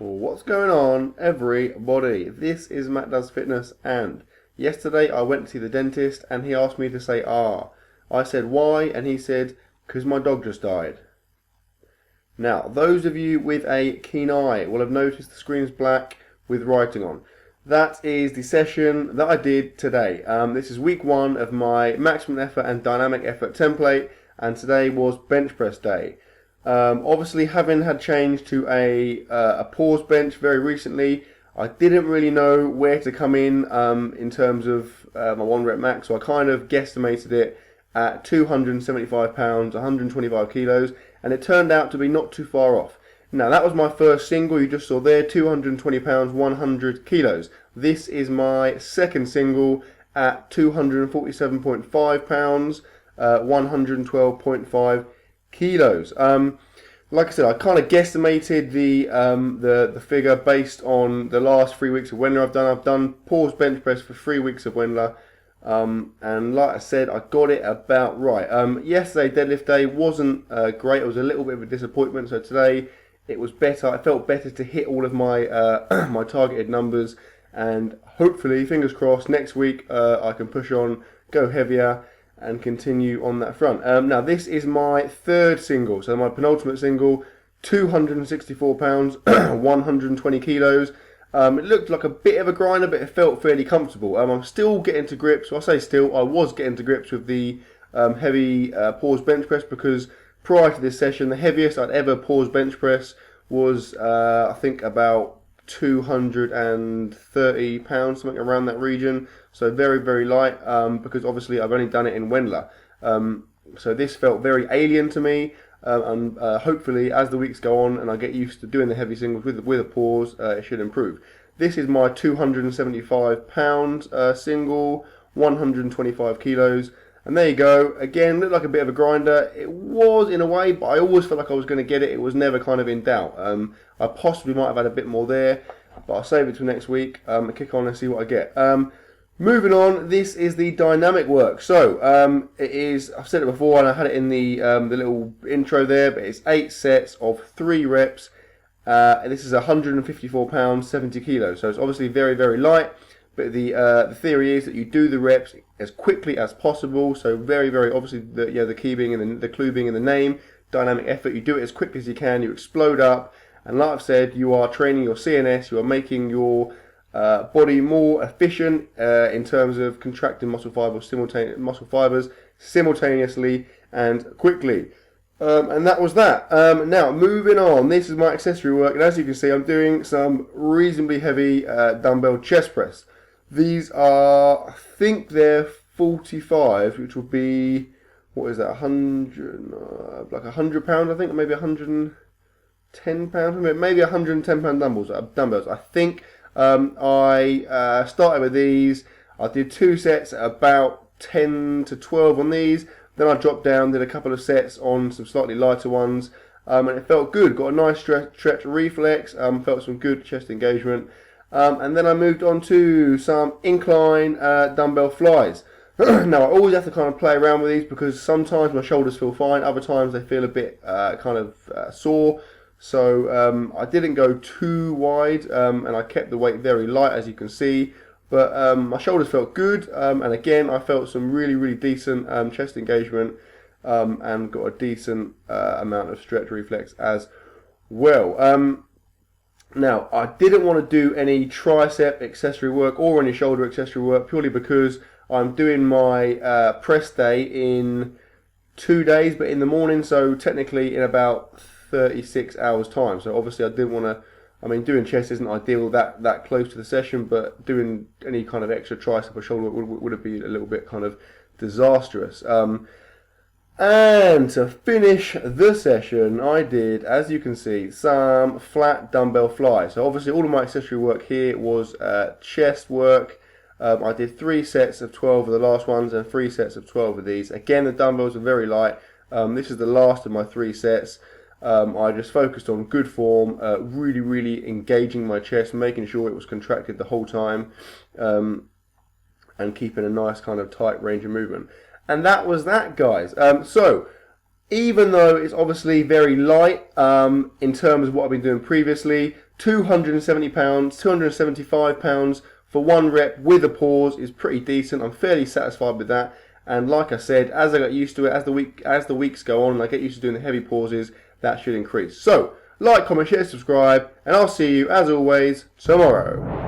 What's going on, everybody? This is Matt Does Fitness, and yesterday I went to see the dentist and he asked me to say I said why, and he said because my dog just died. Now, those of you with a keen eye will have noticed the screen is black with writing on. That is the session that I did today. This is week 1 of my maximum effort and dynamic effort template, and today was bench press day. Obviously, having had changed to a pause bench very recently, I didn't really know where to come in terms of my 1 rep max, so I kind of guesstimated it at 275 pounds, 125 kilos, and it turned out to be not too far off. Now, that was my first single you just saw there, 220 pounds, 100 kilos. This is my second single at 247.5 pounds, 112.5 kilos. Like I said, I kind of guesstimated the figure based on the last 3 weeks of Wendler I've done. I've done pause bench press for 3 weeks of Wendler, and like I said, I got it about right. Yesterday, deadlift day, wasn't great. It was a little bit of a disappointment. So today, it was better. I felt better to hit all of my my targeted numbers, and hopefully, fingers crossed, next week I can push on, go heavier, and continue on that front. Now, this is my third single, so my penultimate single, 264 pounds, 120 kilos. It looked like a bit of a grinder, but it felt fairly comfortable. I'm still getting to grips. Well, I say still, I was getting to grips with the heavy pause bench press, because prior to this session, the heaviest I'd ever pause bench press was, I think, about 230 pounds, something around that region. So very, very light, because obviously I've only done it in Wendler. So this felt very alien to me, and hopefully as the weeks go on and I get used to doing the heavy singles with a pause, it should improve. This is my 275 pounds single, 125 kilos. And there you go. Again, looked like a bit of a grinder. It was in a way, but I always felt like I was going to get it. It was never kind of in doubt. I possibly might have had a bit more there, but I'll save it till next week and kick on and see what I get. Moving on, this is the dynamic work. So it is, I've said it before and I had it in the little intro there, but it's 8 sets of 3 reps. And this is 154 pounds, 70 kilos. So it's obviously very, very light. But the theory is that you do the reps as quickly as possible. So very, very obviously the key being in the clue being in the name, dynamic effort. You do it as quickly as you can. You explode up, and like I've said, you are training your CNS. You are making your body more efficient in terms of contracting muscle fibers simultaneously and quickly. And that was that. Now, moving on, this is my accessory work, and as you can see, I'm doing some reasonably heavy dumbbell chest press. These are, I think they're 45, which would be, what is that, 100, like 100 pounds, I think, or maybe 110 pounds, maybe 110 pound dumbbells. I think I started with these. I did 2 sets at about 10 to 12 on these. Then I dropped down, did a couple of sets on some slightly lighter ones, and it felt good. Got a nice stretch reflex, felt some good chest engagement. And then I moved on to some incline dumbbell flies. Now, I always have to kind of play around with these because sometimes my shoulders feel fine, other times they feel a bit kind of sore. So I didn't go too wide, and I kept the weight very light, as you can see. But my shoulders felt good, and again, I felt some really, really decent chest engagement, and got a decent amount of stretch reflex as well. Now, I didn't want to do any tricep accessory work or any shoulder accessory work, purely because I'm doing my press day in 2 days, but in the morning, so technically in about 36 hours time. So obviously I didn't want to, I mean, doing chest isn't ideal that close to the session, but doing any kind of extra tricep or shoulder would have been a little bit kind of disastrous. And to finish the session, I did, as you can see, some flat dumbbell flies. So obviously all of my accessory work here was chest work. I did 3 sets of 12 of the last ones and 3 sets of 12 of these. Again, the dumbbells are very light. This is the last of my 3 sets. I just focused on good form, really, really engaging my chest, making sure it was contracted the whole time, and keeping a nice kind of tight range of movement. And that was that, guys. So even though it's obviously very light in terms of what I've been doing previously, £270, £275 for 1 rep with a pause is pretty decent. I'm fairly satisfied with that. And like I said, as I get used to it, as the weeks go on and I get used to doing the heavy pauses, that should increase. So, like, comment, share, subscribe, and I'll see you, as always, tomorrow.